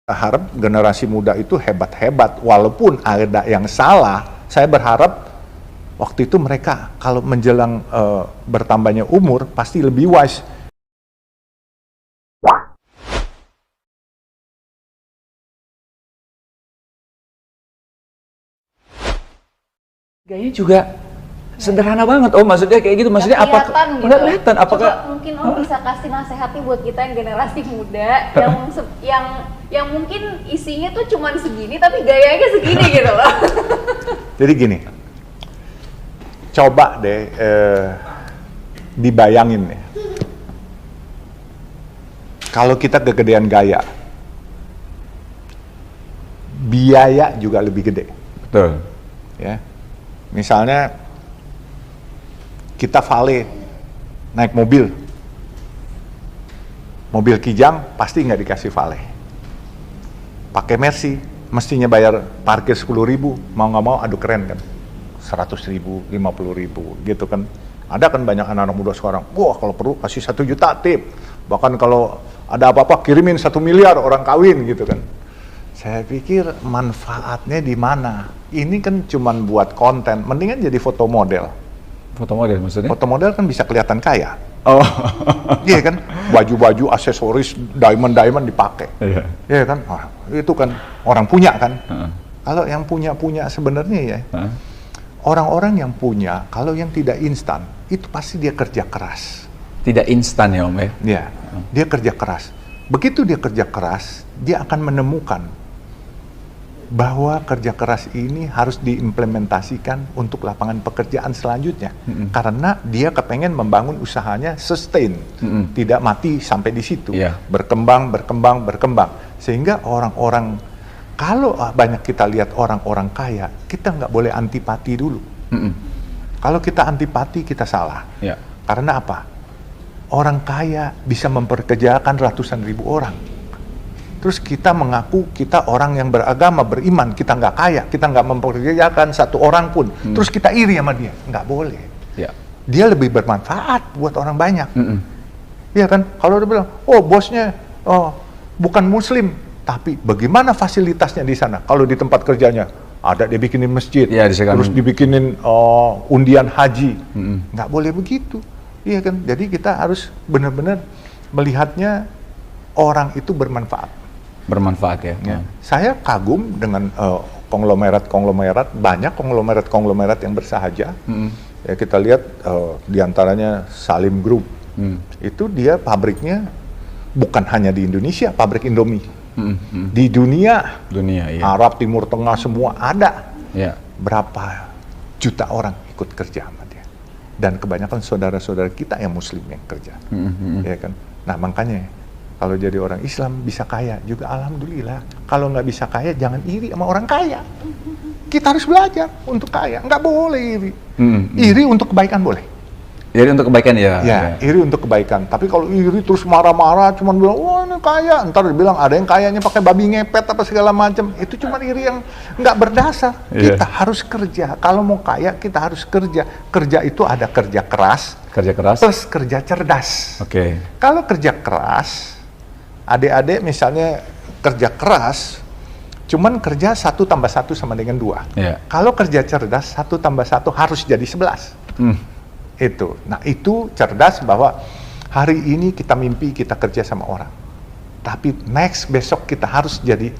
Harap generasi muda itu hebat-hebat, walaupun ada yang salah. Saya berharap waktu itu mereka kalau menjelang bertambahnya umur pasti lebih wise. Gayanya juga sederhana banget. Oh, maksudnya kayak gitu. Maksudnya apa? Gitu. Nggak kelihatan. Apakah coba mungkin Om bisa kasih nasihat nih buat kita yang generasi muda yang mungkin isinya tuh cuman segini tapi gayanya segini gitu loh. Jadi gini, coba deh dibayangin ya. Kalau kita kegedean gaya, biaya juga lebih gede. betul? Ya, misalnya kita valet naik mobil Kijang pasti nggak dikasih valet. Pakai Mercy mestinya bayar parkir 10.000, mau nggak mau aduh keren kan, 100.000, 50.000 gitu kan. Ada kan banyak anak-anak muda sekarang, wah kalau perlu kasih 1 juta tip, bahkan kalau ada apa-apa kirimin 1 miliar orang kawin gitu kan. Saya pikir manfaatnya di mana? Ini kan cuman buat konten, mendingan jadi foto model. Foto model maksudnya? Foto model kan bisa kelihatan kaya. Oh. Iya kan? Baju-baju, aksesoris, diamond dipakai. Iya. Iya kan? Ah, itu kan orang punya kan? Kalau yang punya sebenarnya ya, orang-orang yang punya, kalau yang tidak instan, itu pasti dia kerja keras. Tidak instan ya Om ya? Iya, dia kerja keras. Begitu dia kerja keras, dia akan menemukan bahwa kerja keras ini harus diimplementasikan untuk lapangan pekerjaan selanjutnya. Karena dia kepengen membangun usahanya sustain, tidak mati sampai di situ. Berkembang. Sehingga orang-orang, kalau banyak kita lihat orang-orang kaya, kita nggak boleh antipati dulu. Kalau kita antipati, kita salah. Karena apa? Orang kaya bisa memperkerjakan ratusan ribu orang. Terus kita mengaku kita orang yang beragama, beriman, kita nggak kaya, kita nggak memperkerjakan satu orang pun. Terus kita iri sama dia, nggak boleh. Dia lebih bermanfaat buat orang banyak. Iya kan? Kalau dia bilang, oh bosnya bukan muslim, tapi bagaimana fasilitasnya di sana? Kalau di tempat kerjanya ada dia bikinin masjid, terus dibikinin undian haji, nggak boleh begitu. Iya kan? Jadi kita harus benar-benar melihatnya orang itu bermanfaat. Bermanfaat ya. Saya kagum dengan konglomerat, banyak konglomerat yang bersahaja. Ya, kita lihat diantaranya Salim Group. Itu dia pabriknya bukan hanya di Indonesia, pabrik Indomie. Di dunia, iya. Arab, Timur Tengah semua ada. Berapa juta orang ikut kerja sama dia. Dan kebanyakan saudara-saudara kita yang Muslim yang kerja. Ya kan? Nah makanya kalau jadi orang Islam bisa kaya juga alhamdulillah. Kalau nggak bisa kaya jangan iri sama orang kaya. Kita harus belajar untuk kaya, nggak boleh iri. Iri untuk kebaikan boleh. Iri untuk kebaikan ya. Iri untuk kebaikan. Tapi kalau iri terus marah-marah, cuman bilang wah ini kaya, ntar dibilang ada yang kayanya pakai babi ngepet apa segala macam. Itu cuman iri yang nggak berdasar. Kita harus kerja. Kalau mau kaya kita harus kerja. Kerja itu ada kerja keras plus kerja cerdas. Kalau kerja keras, adik-adik misalnya kerja keras, cuman kerja 1 tambah 1 sama dengan 2. Kalau kerja cerdas, 1 tambah 1 harus jadi 11. Itu. Nah itu cerdas bahwa hari ini kita mimpi kita kerja sama orang. Tapi besok kita harus jadi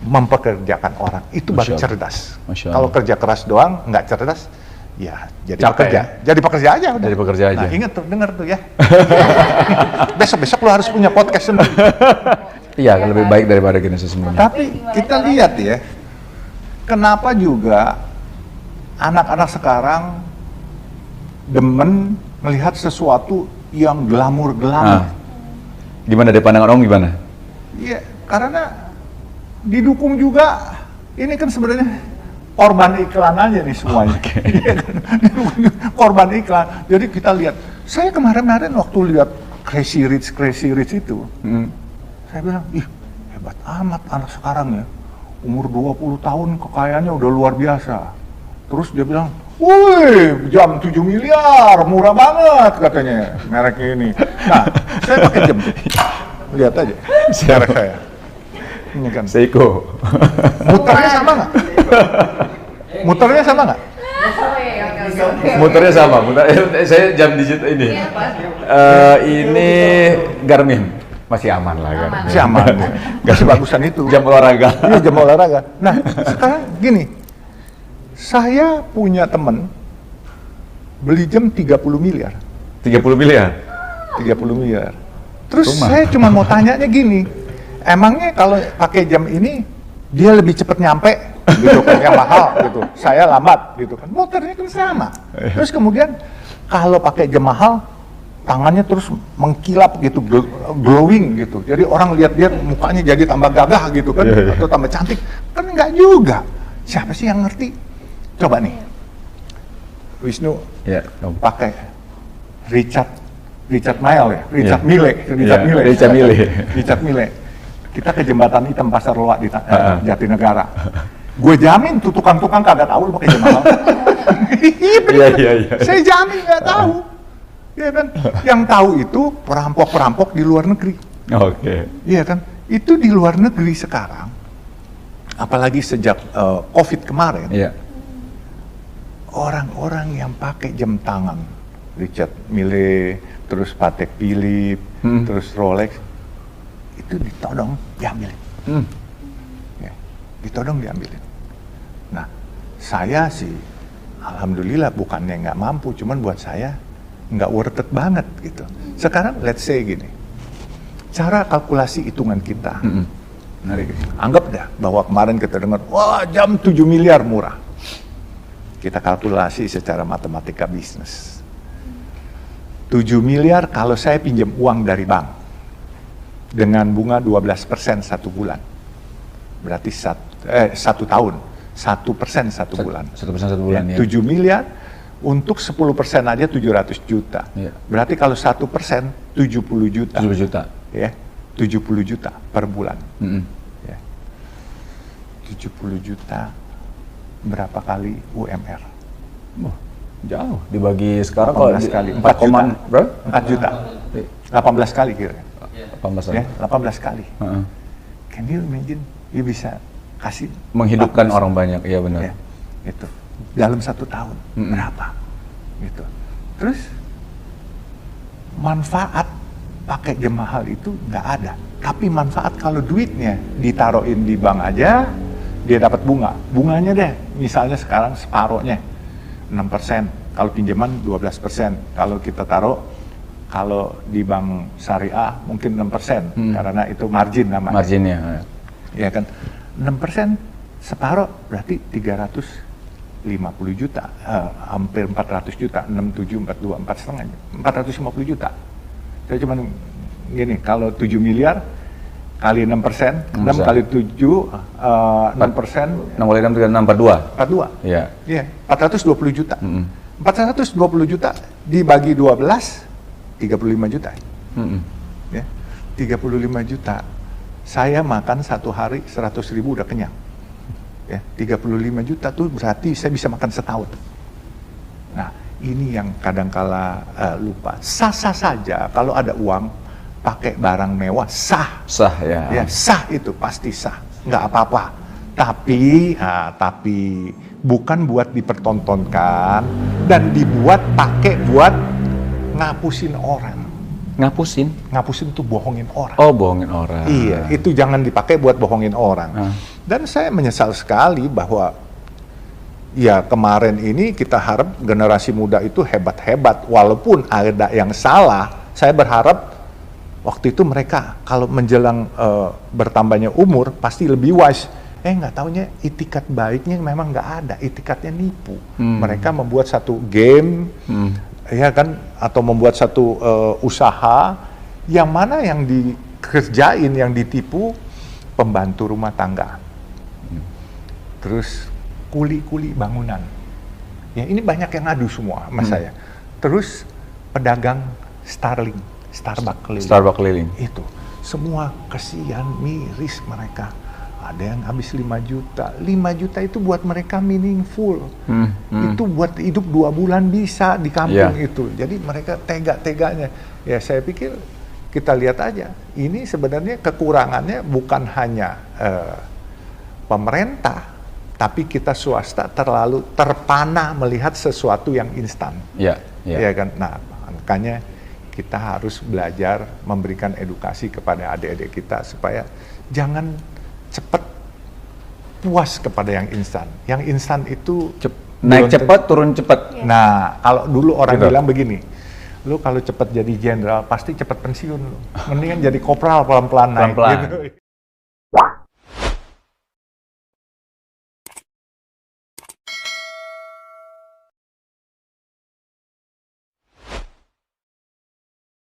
mempekerjakan orang. Itu baru cerdas. Kalau kerja keras doang, nggak cerdas, ya jadi pekerja. Jadi pekerja aja udah. Jadi pekerja aja. Nah ingat tuh, denger tuh ya. Besok lo harus punya podcast sendiri. Iya, lebih baik daripada gini sesungguhnya. Tapi kita lihat ya, kenapa juga anak-anak sekarang demen melihat sesuatu yang glamor-glamor. Gimana dari pandangan Om gimana? Iya, karena didukung juga. Ini kan sebenarnya korban iklan aja nih semuanya. Korban iklan. Jadi kita lihat, saya kemarin waktu lihat Crazy Rich itu, saya bilang, ih hebat amat anak sekarang ya. Umur 20 tahun kekayaannya udah luar biasa. Terus dia bilang, wih jam 7 miliar, murah banget katanya mereknya ini. Nah, saya pakai jam. Lihat aja, merek saya. Ini kan. Seiko. Muternya sama nggak? Muternya sama nggak? Oh iya, oke. Muternya sama. Saya jam digital ini. Iya, Pak. Ini Garmin. Masih aman lah kan. Aman. Si aman. Gak sebagusan itu. Jam olahraga. Iya, jam olahraga. Nah, sekarang gini. Saya punya temen beli jam 30 miliar. 30 miliar. 30 miliar. Terus Rumah. saya cuma mau tanyanya gini. Emangnya kalau pakai jam ini dia lebih cepat nyampe gitu kan, yang mahal gitu. Saya lambat gitu kan. Motornya kan sama. Terus kemudian kalau pakai jam mahal tangannya terus mengkilap gitu, glowing gitu. Jadi orang lihat dia mukanya jadi tambah gagah gitu kan, atau tambah cantik. Kan enggak juga. Siapa sih yang ngerti? Coba nih, Wisnu Ya, pakai Richard Mille ya, Richard Iya. Mille, Iya, Richard Mille. Richard Mille. Kita ke jembatan hitam Pasar Loak di Jatinegara. Gue jamin tuh tukang-tukang kagak tahu lu pakai jam mahal. Iya bener. Iya. Saya jamin nggak tahu. Iya kan? Yang tahu itu perampok-perampok di luar negeri. Oke. Iya kan? Itu di luar negeri sekarang. Apalagi sejak COVID kemarin. Iya. Orang-orang yang pakai jam tangan, Richard Mille, terus Patek Philippe, terus Rolex, itu ditodong diambilin. Ya, ditodong diambilin. Nah, saya sih, alhamdulillah bukannya nggak mampu, cuman buat saya nggak worth it banget gitu. Sekarang let's say gini, cara kalkulasi hitungan kita, anggap dah bahwa kemarin kita dengar, wah jam 7 miliar murah. Kita kalkulasi secara matematika bisnis. 7 miliar kalau saya pinjam uang dari bank dengan bunga 12% satu bulan. Berarti satu tahun. 1% satu bulan. 1% satu bulan ya. 7 miliar untuk 10% aja 700 juta. Iya. Berarti kalau 1% 70 juta. 70 juta. Ya, 70 juta per bulan. Mm-mm. Ya. 70 juta berapa kali UMR? Wah, jauh. Dibagi sekarang kalau 18 kali. 4 koman, bro? 4 juta. 18 kali kira. 18 Ya, 18 kali. Heeh. Can you imagine? You bisa kasih Menghidupkan 18. orang banyak, iya benar. Ya, itu dalam 1 tahun berapa? Gitu. Terus manfaat pakai jam mahal itu nggak ada. Tapi manfaat kalau duitnya ditaruhin di bank aja, dia dapat bunga. Bunganya deh, misalnya sekarang separohnya 6%. Kalau pinjaman 12%. Kalau kita taruh, kalau di bank syariah mungkin 6%. Karena itu margin namanya. Marginnya. Ya kan, 6% separoh berarti 350 juta, hampir 400 juta, 67, 42, 450 juta. Saya cuman gini, kalau 7 miliar kali 6%, 6 kali 7, 6%, 6 kali 6 kali 6, 42. 42. Iya. Iya, 420 juta. 420 juta dibagi 12, 35 juta. Ya, 35 juta. Saya makan satu hari 100.000 udah kenyang. Ya, 35 juta tuh berarti saya bisa makan setahun. Nah, ini yang kadangkala lupa. Sah-sah saja kalau ada uang pakai barang mewah, sah. Sah ya. Ya, sah itu pasti sah. Nggak apa-apa. Tapi bukan buat dipertontonkan dan dibuat pakai buat ngapusin orang. Ngapusin? Ngapusin tuh bohongin orang. Oh, bohongin orang. Iya, itu jangan dipakai buat bohongin orang. Dan saya menyesal sekali bahwa ya kemarin ini kita harap generasi muda itu hebat-hebat. Walaupun ada yang salah, saya berharap waktu itu mereka kalau menjelang bertambahnya umur pasti lebih wise. Nggak taunya itikat baiknya memang nggak ada, itikatnya nipu. Mereka membuat satu game, ya kan, atau membuat satu usaha yang mana yang dikerjain, yang ditipu pembantu rumah tangga, terus kuli-kuli bangunan. Ya ini banyak yang ngadu semua sama saya. Terus pedagang Starbucks keliling. Itu semua kesian, miris mereka. Ada yang habis 5 juta. 5 juta itu buat mereka meaningful. Itu buat hidup 2 bulan bisa di kampung itu. Jadi mereka tega-teganya. Ya saya pikir kita lihat aja. Ini sebenarnya kekurangannya bukan hanya pemerintah, tapi kita swasta terlalu terpana melihat sesuatu yang instan. Ya, Ya kan? Nah, makanya kita harus belajar memberikan edukasi kepada adik-adik kita supaya jangan cepat puas kepada yang instan. Yang instan itu naik belum cepat, turun cepat. Nah, kalau dulu orang Gitu. bilang begini, lu kalau cepat jadi jenderal pasti cepat pensiun lu. Mendingan jadi kopral pelan-pelan naik. Pelan-pelan. Gitu.